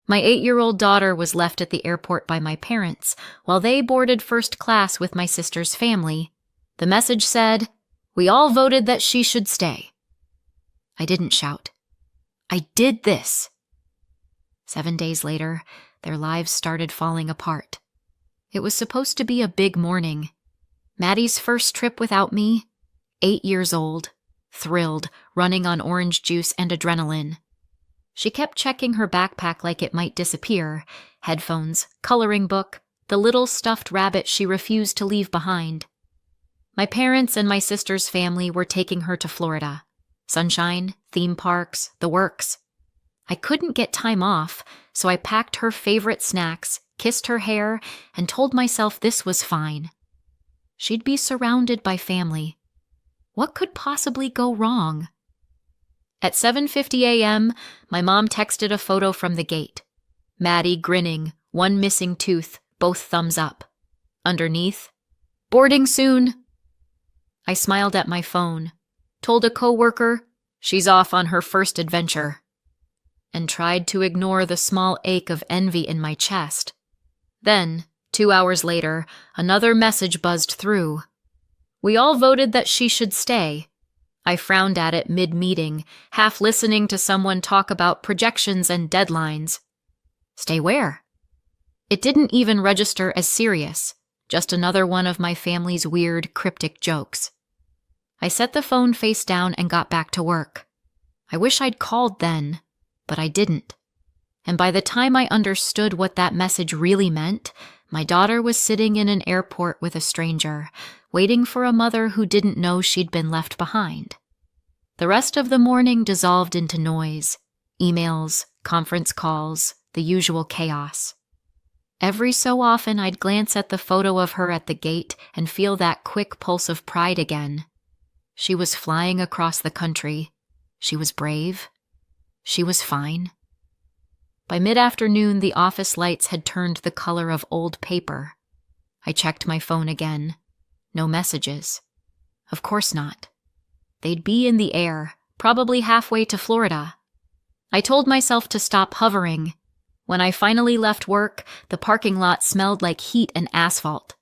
My 8-year-old daughter was left at the airport by my parents while they boarded first class with my sister's family. The message said, "We all voted that she should stay." I didn't shout. I did this. 7 days later, their lives started falling apart. It was supposed to be a big morning. Maddie's first trip without me, 8 years old, thrilled, running on orange juice and adrenaline. She kept checking her backpack like it might disappear, headphones, coloring book, the little stuffed rabbit she refused to leave behind. My parents and my sister's family were taking her to Florida. Sunshine, theme parks, the works. I couldn't get time off, so I packed her favorite snacks, kissed her hair, and told myself this was fine. She'd be surrounded by family. What could possibly go wrong? At 7:50 a.m., my mom texted a photo from the gate. Maddie grinning, one missing tooth, both thumbs up. Underneath, "Boarding soon." I smiled at my phone, told a coworker she's off on her first adventure, and tried to ignore the small ache of envy in my chest. Then, 2 hours later, another message buzzed through. "We all voted that she should stay." I frowned at it mid-meeting, half listening to someone talk about projections and deadlines. Stay where? It didn't even register as serious, just another one of my family's weird, cryptic jokes. I set the phone face down and got back to work. I wish I'd called then, but I didn't. And by the time I understood what that message really meant, my daughter was sitting in an airport with a stranger, waiting for a mother who didn't know she'd been left behind. The rest of the morning dissolved into noise, emails, conference calls, the usual chaos. Every so often I'd glance at the photo of her at the gate and feel that quick pulse of pride again. She was flying across the country. She was brave. She was fine. By mid-afternoon, the office lights had turned the color of old paper. I checked my phone again. No messages. Of course not. They'd be in the air, probably halfway to Florida. I told myself to stop hovering. When I finally left work, the parking lot smelled like heat and asphalt.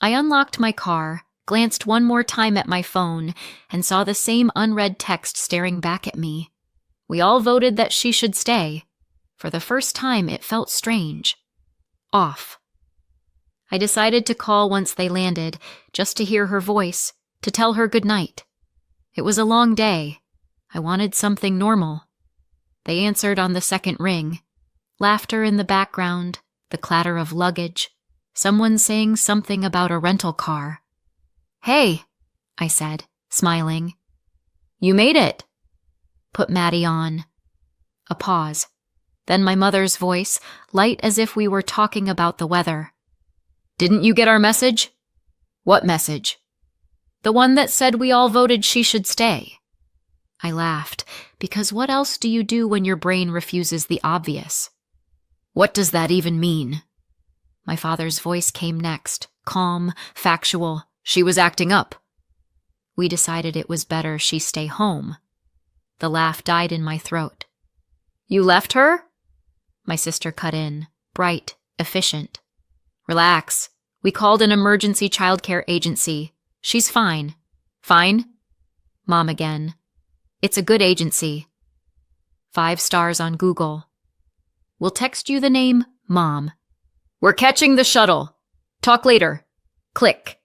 I unlocked my car, glanced one more time at my phone, and saw the same unread text staring back at me. We all voted that she should stay. For the first time, it felt strange. Off. I decided to call once they landed, just to hear her voice, to tell her goodnight. It was a long day. I wanted something normal. They answered on the second ring. Laughter in the background, the clatter of luggage, someone saying something about a rental car. "Hey," I said, smiling. "You made it." Put Maddie on. A pause. Then my mother's voice, light as if we were talking about the weather. "Didn't you get our message?" "What message?" "The one that said we all voted she should stay." I laughed, because what else do you do when your brain refuses the obvious? "What does that even mean?" My father's voice came next, calm, factual. "She was acting up." We decided it was better she stay home. The laugh died in my throat. "You left her?" My sister cut in, bright, efficient. "Relax. We called an emergency childcare agency. She's fine." "Fine?" Mom again. "It's a good agency. 5 stars on Google. We'll text you the name, Mom. We're catching the shuttle. Talk later. Click."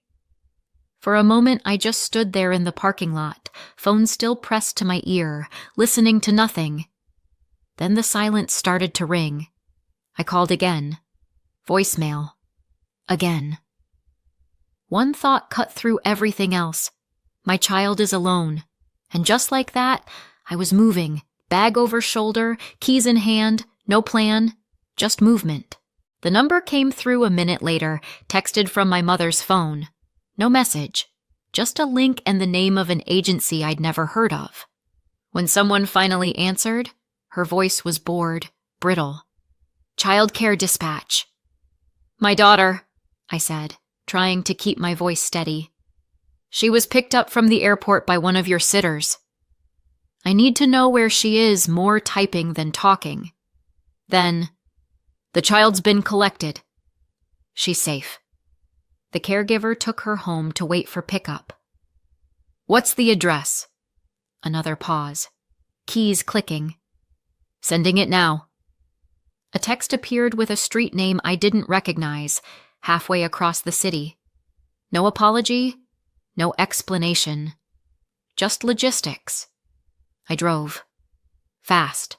For a moment, I just stood there in the parking lot, phone still pressed to my ear, listening to nothing. Then the silence started to ring. I called again. Voicemail. Again. One thought cut through everything else. My child is alone. And just like that, I was moving, bag over shoulder, keys in hand, no plan, just movement. The number came through a minute later, texted from my mother's phone. No message, just a link and the name of an agency I'd never heard of. When someone finally answered, her voice was bored, brittle. "Childcare dispatch." "My daughter," I said, trying to keep my voice steady. "She was picked up from the airport by one of your sitters." "I need to know where she is," more typing than talking. Then, The child's been collected. She's safe. The caregiver took her home to wait for pickup. What's the address? Another pause. Keys clicking. Sending it now. A text appeared with a street name I didn't recognize, halfway across the city. No apology, no explanation. Just logistics. I drove. Fast.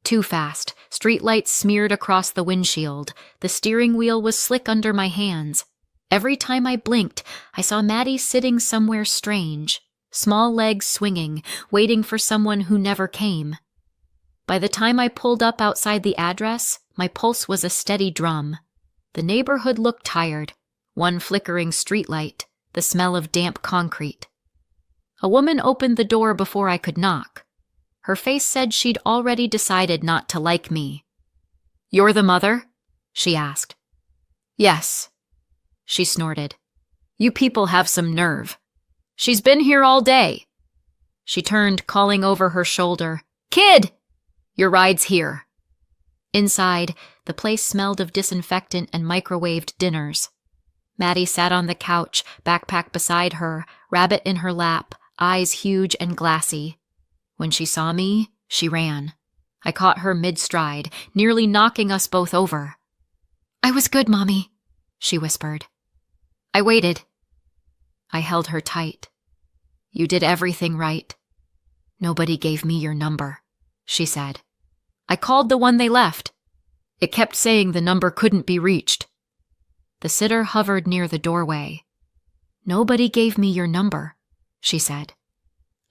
Too fast. Streetlights smeared across the windshield. The steering wheel was slick under my hands. Every time I blinked, I saw Maddie sitting somewhere strange, small legs swinging, waiting for someone who never came. By the time I pulled up outside the address, my pulse was a steady drum. The neighborhood looked tired, one flickering streetlight, the smell of damp concrete. A woman opened the door before I could knock. Her face said she'd already decided not to like me. "You're the mother?" she asked. "Yes," she snorted. "You people have some nerve. She's been here all day." She turned, calling over her shoulder, "Kid! Your ride's here." Inside, the place smelled of disinfectant and microwaved dinners. Maddie sat on the couch, backpack beside her, rabbit in her lap, eyes huge and glassy. When she saw me, she ran. I caught her mid-stride, nearly knocking us both over. "I was good, Mommy," she whispered. I waited. I held her tight. "You did everything right." "Nobody gave me your number," she said. "I called the one they left. It kept saying the number couldn't be reached." The sitter hovered near the doorway. "Nobody gave me your number," she said.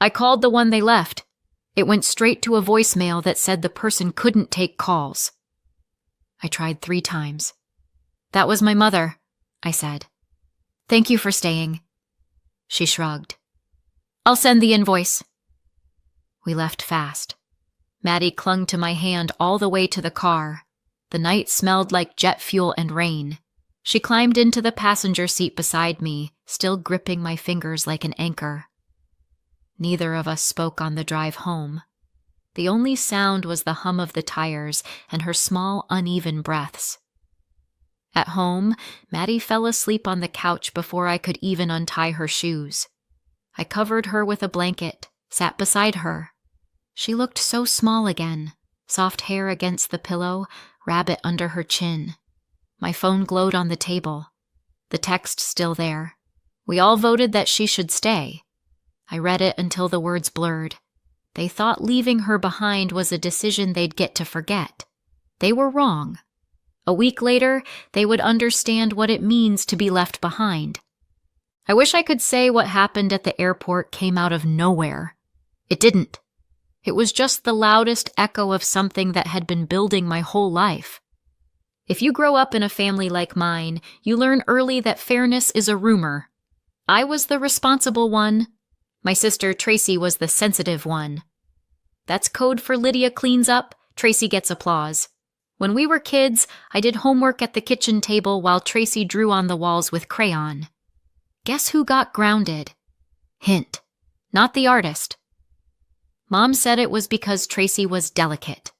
"I called the one they left. It went straight to a voicemail that said the person couldn't take calls." I tried 3 times. "That was my mother," I said. "Thank you for staying." She shrugged. "I'll send the invoice." We left fast. Maddie clung to my hand all the way to the car. The night smelled like jet fuel and rain. She climbed into the passenger seat beside me, still gripping my fingers like an anchor. Neither of us spoke on the drive home. The only sound was the hum of the tires and her small, uneven breaths. At home, Maddie fell asleep on the couch before I could even untie her shoes. I covered her with a blanket, sat beside her. She looked so small again, soft hair against the pillow, rabbit under her chin. My phone glowed on the table. The text still there. We all voted that she should stay. I read it until the words blurred. They thought leaving her behind was a decision they'd get to forget. They were wrong. A week later, they would understand what it means to be left behind. I wish I could say what happened at the airport came out of nowhere. It didn't. It was just the loudest echo of something that had been building my whole life. If you grow up in a family like mine, you learn early that fairness is a rumor. I was the responsible one. My sister Tracy was the sensitive one. That's code for Lydia cleans up, Tracy gets applause. When we were kids, I did homework at the kitchen table while Tracy drew on the walls with crayon. Guess who got grounded? Hint. Not the artist. Mom said it was because Tracy was delicate.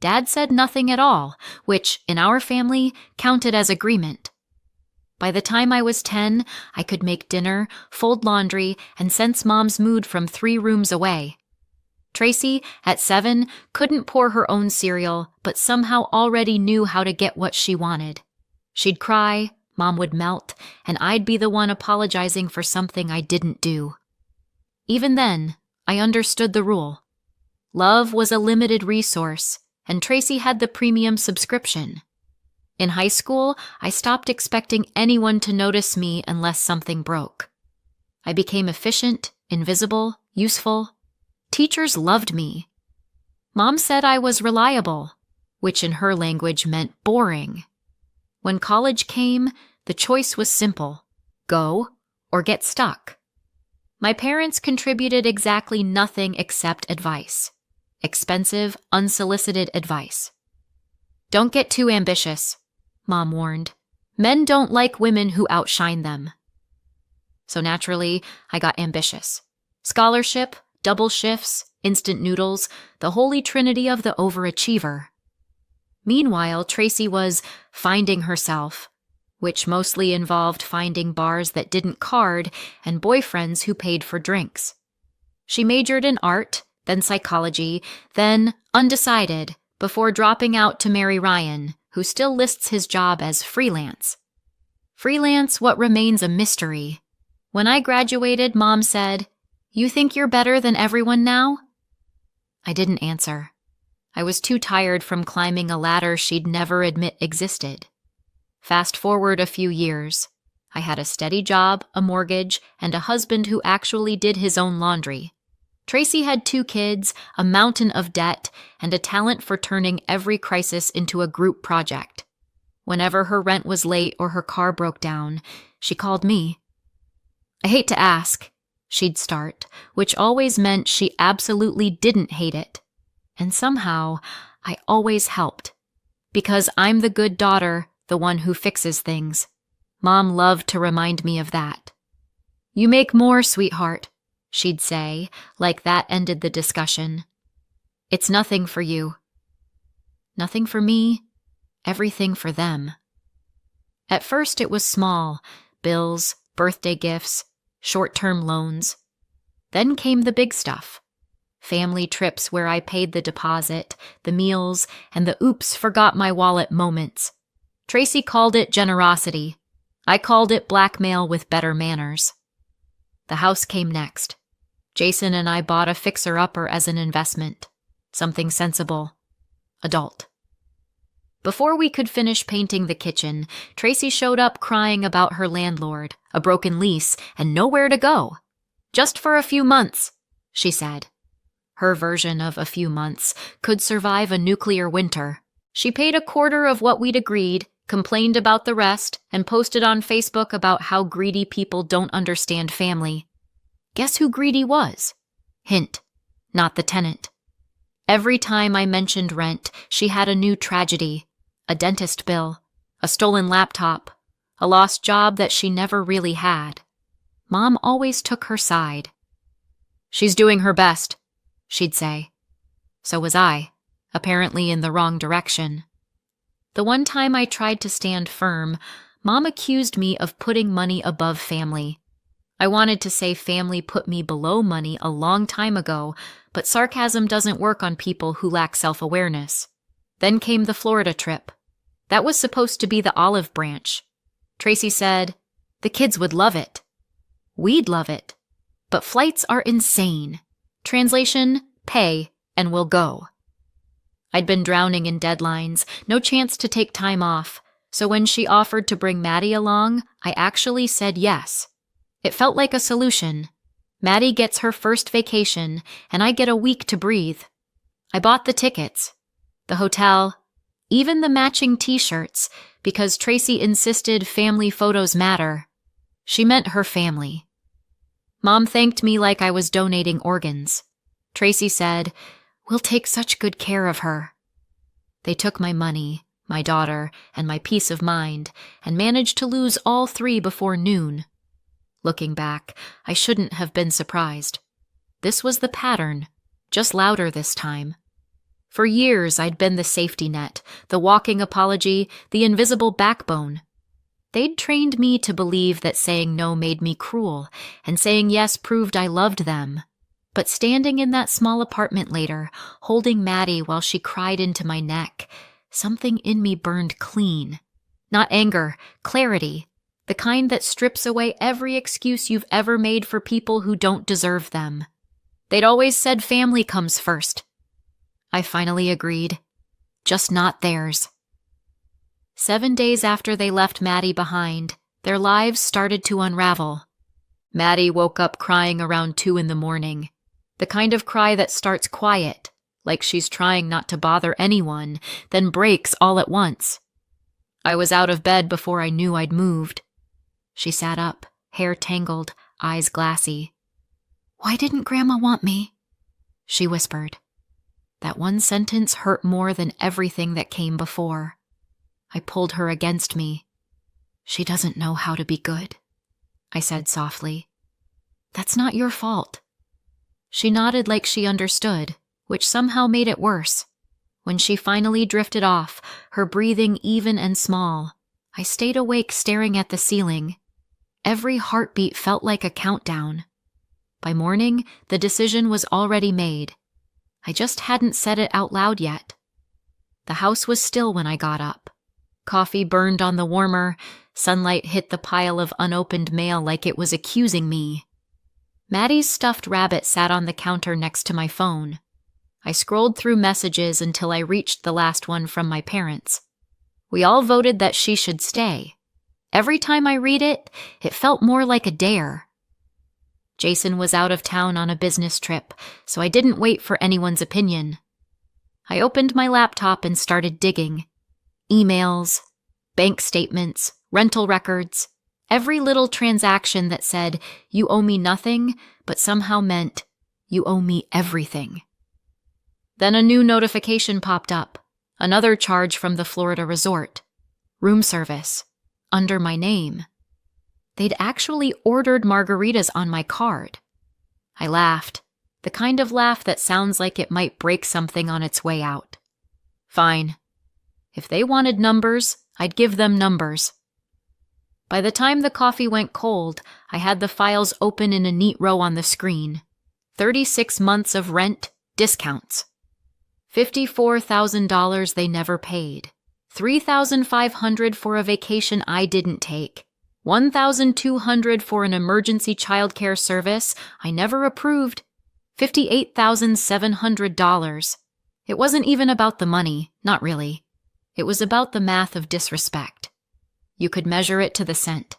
Dad said nothing at all, which, in our family, counted as agreement. By the time I was 10, I could make dinner, fold laundry, and sense Mom's mood from 3 rooms away. Tracy, at 7, couldn't pour her own cereal, but somehow already knew how to get what she wanted. She'd cry, Mom would melt, and I'd be the one apologizing for something I didn't do. Even then, I understood the rule. Love was a limited resource, and Tracy had the premium subscription. In high school, I stopped expecting anyone to notice me unless something broke. I became efficient, invisible, useful. Teachers loved me. Mom said I was reliable, which in her language meant boring. When college came, the choice was simple: go or get stuck. My parents contributed exactly nothing except advice. Expensive, unsolicited advice. "Don't get too ambitious," Mom warned. "Men don't like women who outshine them." So naturally, I got ambitious. Scholarship, double shifts, instant noodles, the holy trinity of the overachiever. Meanwhile, Tracy was finding herself, which mostly involved finding bars that didn't card and boyfriends who paid for drinks. She majored in art, then psychology, then undecided, before dropping out to marry Ryan, who still lists his job as freelance. Freelance, what remains a mystery. When I graduated, Mom said, "You think you're better than everyone now?" I didn't answer. I was too tired from climbing a ladder she'd never admit existed. Fast forward a few years. I had a steady job, a mortgage, and a husband who actually did his own laundry. Tracy had 2 kids, a mountain of debt, and a talent for turning every crisis into a group project. Whenever her rent was late or her car broke down, she called me. "I hate to ask," she'd start, which always meant she absolutely didn't hate it. And somehow, I always helped. Because I'm the good daughter, the one who fixes things. Mom loved to remind me of that. "You make more, sweetheart," she'd say, like that ended the discussion. "It's nothing for you." Nothing for me, everything for them. At first it was small, bills, birthday gifts, short-term loans. Then came the big stuff. Family trips where I paid the deposit, the meals, and the oops, forgot my wallet moments. Tracy called it generosity. I called it blackmail with better manners. The house came next. Jason and I bought a fixer-upper as an investment. Something sensible. Adult. Before we could finish painting the kitchen, Tracy showed up crying about her landlord, a broken lease, and nowhere to go. "Just for a few months," she said. Her version of a few months could survive a nuclear winter. She paid a quarter of what we'd agreed, complained about the rest, and posted on Facebook about how greedy people don't understand family. Guess who greedy was? Hint, not the tenant. Every time I mentioned rent, she had a new tragedy. A dentist bill, a stolen laptop, a lost job that she never really had. Mom always took her side. "She's doing her best," she'd say. So was I, apparently in the wrong direction. The one time I tried to stand firm, Mom accused me of putting money above family. I wanted to say family put me below money a long time ago, but sarcasm doesn't work on people who lack self-awareness. Then came the Florida trip. That was supposed to be the olive branch. Tracy said, "The kids would love it. We'd love it. But flights are insane. Translation, pay, and we'll go." I'd been drowning in deadlines, no chance to take time off, so when she offered to bring Maddie along, I actually said yes. It felt like a solution. Maddie gets her first vacation, and I get a week to breathe. I bought the tickets, the hotel, even the matching t-shirts, because Tracy insisted family photos matter. She meant her family. Mom thanked me like I was donating organs. Tracy said, "We'll take such good care of her." They took my money, my daughter, and my peace of mind, and managed to lose all 3 before noon. Looking back, I shouldn't have been surprised. This was the pattern, just louder this time. For years, I'd been the safety net, the walking apology, the invisible backbone. They'd trained me to believe that saying no made me cruel, and saying yes proved I loved them. But standing in that small apartment later, holding Maddie while she cried into my neck, something in me burned clean. Not anger, clarity, the kind that strips away every excuse you've ever made for people who don't deserve them. They'd always said family comes first. I finally agreed. Just not theirs. 7 days after they left Maddie behind, their lives started to unravel. Maddie woke up crying around 2 in the morning. The kind of cry that starts quiet, like she's trying not to bother anyone, then breaks all at once. I was out of bed before I knew I'd moved. She sat up, hair tangled, eyes glassy. "Why didn't Grandma want me?" she whispered. That one sentence hurt more than everything that came before. I pulled her against me. "She doesn't know how to be good," I said softly. "That's not your fault." She nodded like she understood, which somehow made it worse. When she finally drifted off, her breathing even and small, I stayed awake staring at the ceiling. Every heartbeat felt like a countdown. By morning, the decision was already made. I just hadn't said it out loud yet. The house was still when I got up. Coffee burned on the warmer. Sunlight hit the pile of unopened mail like it was accusing me. Maddie's stuffed rabbit sat on the counter next to my phone. I scrolled through messages until I reached the last one from my parents. We all voted that she should stay. Every time I read it, it felt more like a dare. Jason was out of town on a business trip, so I didn't wait for anyone's opinion. I opened my laptop and started digging. Emails, bank statements, rental records, every little transaction that said, "You owe me nothing," but somehow meant, "You owe me everything." Then a new notification popped up, another charge from the Florida resort. Room service, under my name. They'd actually ordered margaritas on my card. I laughed, the kind of laugh that sounds like it might break something on its way out. Fine. If they wanted numbers, I'd give them numbers. By the time the coffee went cold, I had the files open in a neat row on the screen. 36 months of rent, discounts. $54,000 they never paid. $3,500 for a vacation I didn't take. $1,200 for an emergency childcare service I never approved. $58,700. It wasn't even about the money, not really. It was about the math of disrespect. You could measure it to the cent.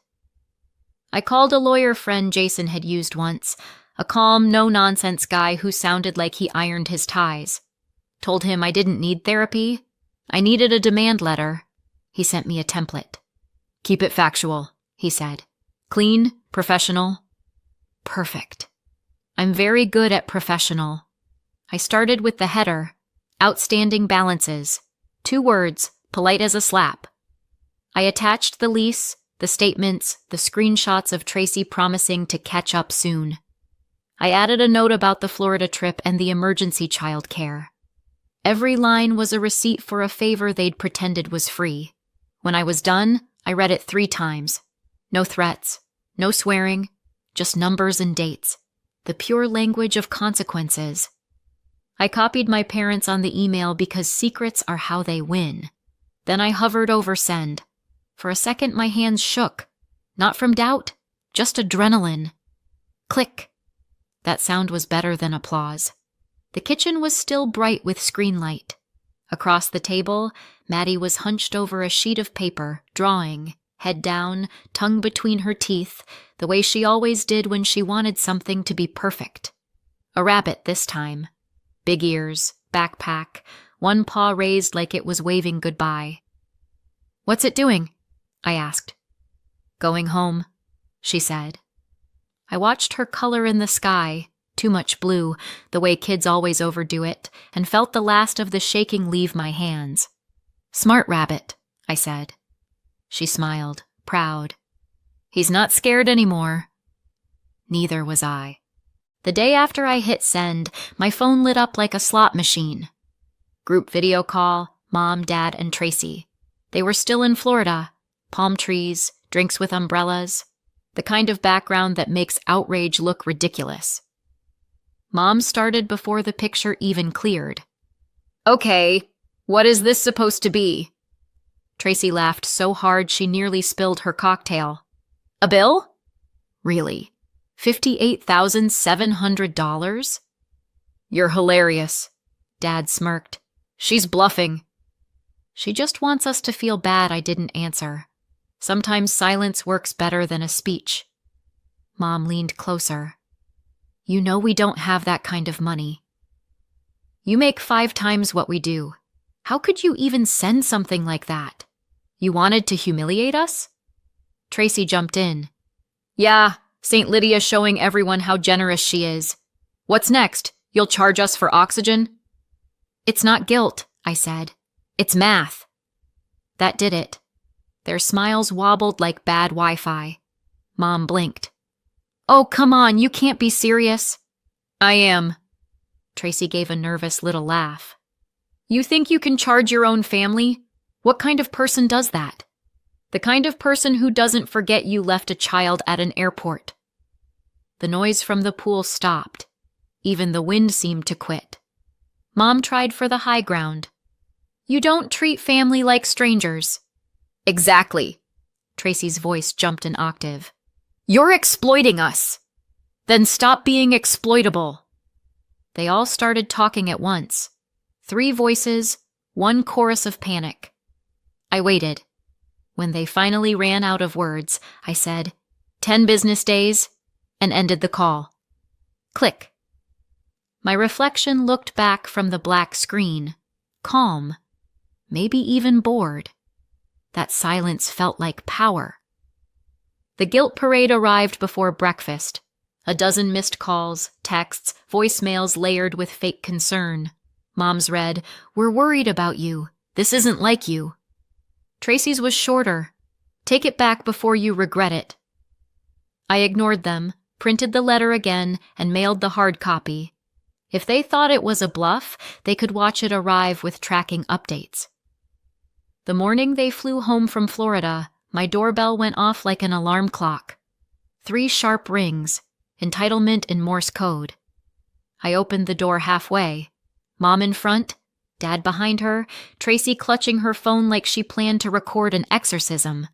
I called a lawyer friend Jason had used once, a calm, no-nonsense guy who sounded like he ironed his ties. Told him I didn't need therapy. I needed a demand letter. He sent me a template. "Keep it factual," he said. "Clean, professional." Perfect. I'm very good at professional. I started with the header, outstanding balances. 2 words, polite as a slap. I attached the lease, the statements, the screenshots of Tracy promising to catch up soon. I added a note about the Florida trip and the emergency child care. Every line was a receipt for a favor they'd pretended was free. When I was done, I read it 3 times. No threats, no swearing, just numbers and dates. The pure language of consequences. I copied my parents on the email because secrets are how they win. Then I hovered over send. For a second, my hands shook. Not from doubt, just adrenaline. Click. That sound was better than applause. The kitchen was still bright with screen light. Across the table, Maddie was hunched over a sheet of paper, drawing, head down, tongue between her teeth, the way she always did when she wanted something to be perfect. A rabbit this time. Big ears, backpack, one paw raised like it was waving goodbye. "What's it doing?" I asked. "Going home," she said. I watched her color in the sky, too much blue, the way kids always overdo it, and felt the last of the shaking leave my hands. "Smart rabbit," I said. She smiled, proud. "He's not scared anymore." Neither was I. The day after I hit send, my phone lit up like a slot machine. Group video call, Mom, Dad, and Tracy. They were still in Florida. Palm trees, drinks with umbrellas. The kind of background that makes outrage look ridiculous. Mom started before the picture even cleared. "Okay, what is this supposed to be?" Tracy laughed so hard she nearly spilled her cocktail. "A bill?" "Really? $58,700? "You're hilarious." Dad smirked. "She's bluffing." "She just wants us to feel bad I didn't answer. Sometimes silence works better than a speech." Mom leaned closer. "You know we don't have that kind of money." "You make 5 times what we do. How could you even send something like that? You wanted to humiliate us?" Tracy jumped in. "Yeah, St. Lydia showing everyone how generous she is. What's next? You'll charge us for oxygen?" "It's not guilt," I said. "It's math." That did it. Their smiles wobbled like bad Wi-Fi. Mom blinked. "Oh, come on, you can't be serious." "I am." Tracy gave a nervous little laugh. You think you can charge your own family? What kind of person does that? The kind of person who doesn't forget you left a child at an airport. The noise from the pool stopped. Even the wind seemed to quit. Mom tried for the high ground. You don't treat family like strangers. Exactly. Tracy's voice jumped an octave. You're exploiting us. Then stop being exploitable. They all started talking at once. 3 voices, 1 chorus of panic. I waited. When they finally ran out of words, I said, 10 business days, and ended the call. Click. My reflection looked back from the black screen, calm, maybe even bored. That silence felt like power. The guilt parade arrived before breakfast. A dozen missed calls, texts, voicemails layered with fake concern. Mom's read, "We're worried about you. This isn't like you." Tracy's was shorter. "Take it back before you regret it." I ignored them, printed the letter again, and mailed the hard copy. If they thought it was a bluff, they could watch it arrive with tracking updates. The morning they flew home from Florida, my doorbell went off like an alarm clock. 3 sharp rings, entitlement in Morse code. I opened the door halfway. Mom in front, Dad behind her, Tracy clutching her phone like she planned to record an exorcism.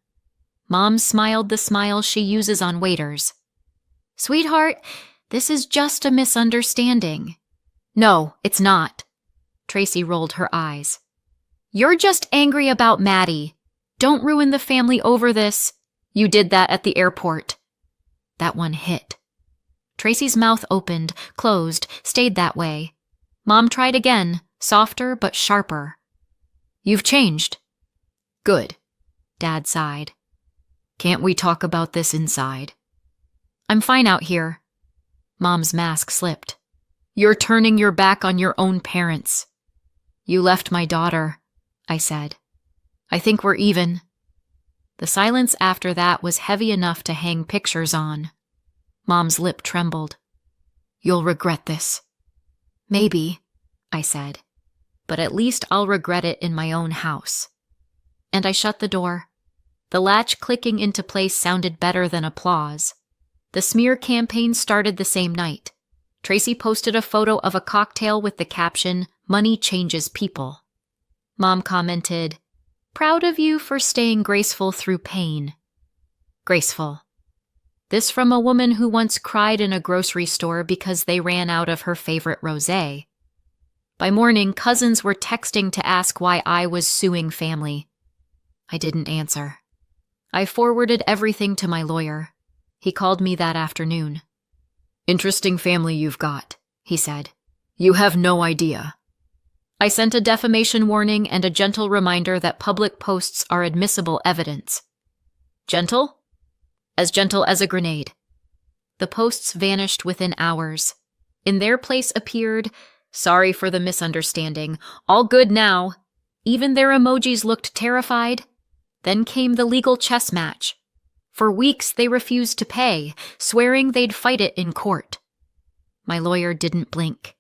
Mom smiled the smile she uses on waiters. "Sweetheart, this is just a misunderstanding." "No, it's not." Tracy rolled her eyes. "You're just angry about Maddie. Don't ruin the family over this. You did that at the airport." That one hit. Tracy's mouth opened, closed, stayed that way. Mom tried again, softer but sharper. "You've changed." "Good," Dad sighed. "Can't we talk about this inside?" "I'm fine out here." Mom's mask slipped. "You're turning your back on your own parents." "You left my daughter," I said. "I think we're even." The silence after that was heavy enough to hang pictures on. Mom's lip trembled. "You'll regret this." "Maybe," I said, "but at least I'll regret it in my own house." And I shut the door. The latch clicking into place sounded better than applause. The smear campaign started the same night. Tracy posted a photo of a cocktail with the caption, "Money changes people." Mom commented, "Proud of you for staying graceful through pain." Graceful. This from a woman who once cried in a grocery store because they ran out of her favorite rosé. By morning, cousins were texting to ask why I was suing family. I didn't answer. I forwarded everything to my lawyer. He called me that afternoon. "Interesting family you've got," he said. "You have no idea." I sent a defamation warning and a gentle reminder that public posts are admissible evidence. Gentle? As gentle as a grenade. The posts vanished within hours. In their place appeared, "Sorry for the misunderstanding. All good now." Even their emojis looked terrified. Then came the legal chess match. For weeks they refused to pay, swearing they'd fight it in court. My lawyer didn't blink.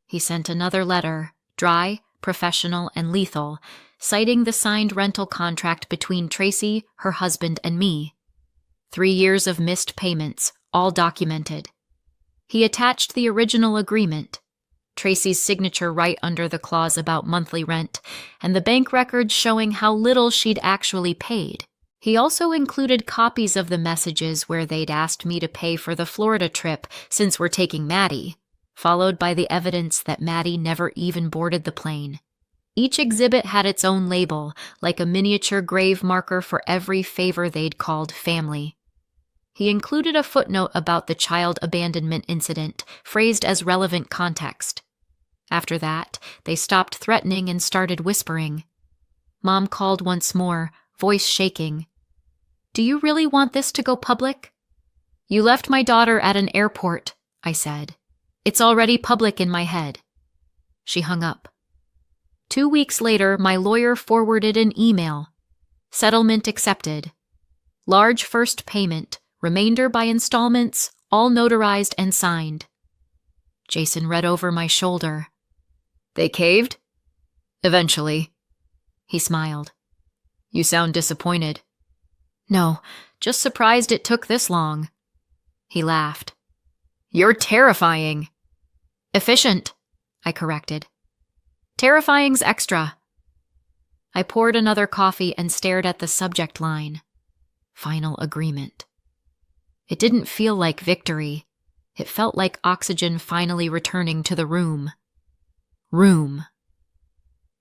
He sent another letter, dry, professional, and lethal, citing the signed rental contract between Tracy, her husband, and me. 3 years of missed payments, all documented. He attached the original agreement, Tracy's signature right under the clause about monthly rent, and the bank records showing how little she'd actually paid. He also included copies of the messages where they'd asked me to pay for the Florida trip since we're taking Maddie, followed by the evidence that Maddie never even boarded the plane. Each exhibit had its own label, like a miniature grave marker for every favor they'd called family. He included a footnote about the child abandonment incident, phrased as relevant context. After that, they stopped threatening and started whispering. Mom called once more, voice shaking. "Do you really want this to go public?" "You left my daughter at an airport," I said. "It's already public in my head." She hung up. 2 weeks later, my lawyer forwarded an email. Settlement accepted. Large first payment, remainder by installments, all notarized and signed. Jason read over my shoulder. "They caved?" Eventually. He smiled. You sound disappointed. No, just surprised it took this long. He laughed. You're terrifying. Efficient, I corrected. Terrifying's extra. I poured another coffee and stared at the subject line. Final agreement. It didn't feel like victory. It felt like oxygen finally returning to the room. Room.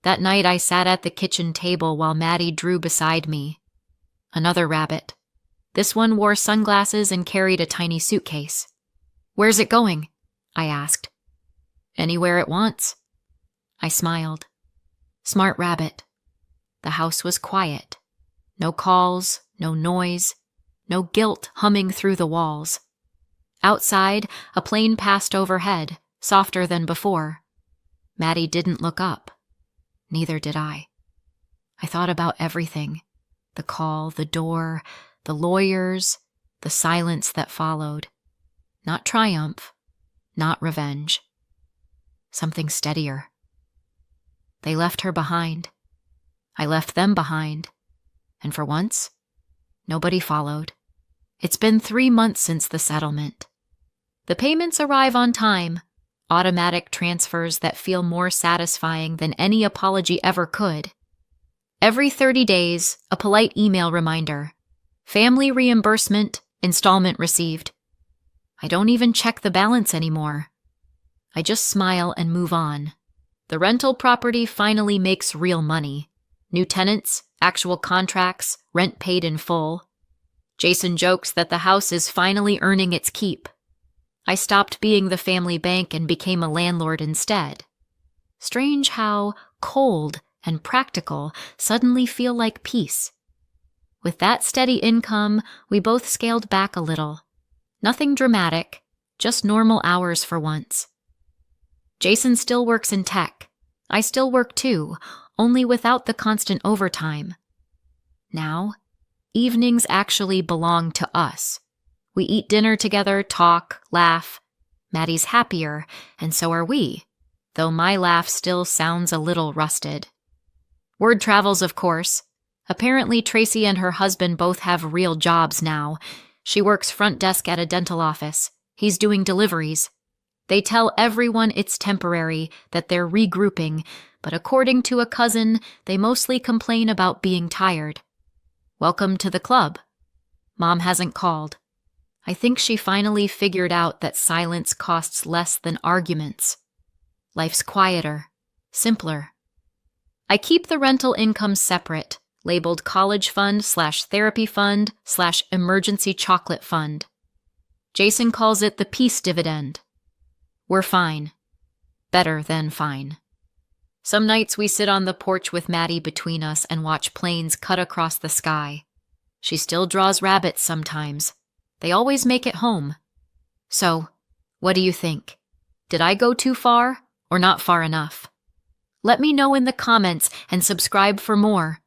That night I sat at the kitchen table while Maddie drew beside me. Another rabbit. This one wore sunglasses and carried a tiny suitcase. Where's it going? I asked. Anywhere it wants. I smiled. Smart rabbit. The house was quiet. No calls, no noise, no guilt humming through the walls. Outside, a plane passed overhead, softer than before. Maddie didn't look up. Neither did I. I thought about everything. The call, the door, the lawyers, the silence that followed. Not triumph, not revenge. Something steadier. They left her behind. I left them behind. And for once, nobody followed. It's been 3 months since the settlement. The payments arrive on time, automatic transfers that feel more satisfying than any apology ever could. Every 30 days, a polite email reminder. Family reimbursement, installment received. I don't even check the balance anymore. I just smile and move on. The rental property finally makes real money. New tenants, actual contracts, rent paid in full. Jason jokes that the house is finally earning its keep. I stopped being the family bank and became a landlord instead. Strange how cold and practical suddenly feel like peace. With that steady income, we both scaled back a little. Nothing dramatic, just normal hours for once. Jason still works in tech. I still work too, only without the constant overtime. Now, evenings actually belong to us. We eat dinner together, talk, laugh. Maddie's happier, and so are we, though my laugh still sounds a little rusted. Word travels, of course. Apparently, Tracy and her husband both have real jobs now. She works front desk at a dental office. He's doing deliveries. They tell everyone it's temporary, that they're regrouping, but according to a cousin, they mostly complain about being tired. Welcome to the club. Mom hasn't called. I think she finally figured out that silence costs less than arguments. Life's quieter, simpler. I keep the rental income separate, labeled college fund/therapy fund/emergency chocolate fund. Jason calls it the peace dividend. We're fine. Better than fine. Some nights we sit on the porch with Maddie between us and watch planes cut across the sky. She still draws rabbits sometimes. They always make it home. So, what do you think? Did I go too far or not far enough? Let me know in the comments and subscribe for more.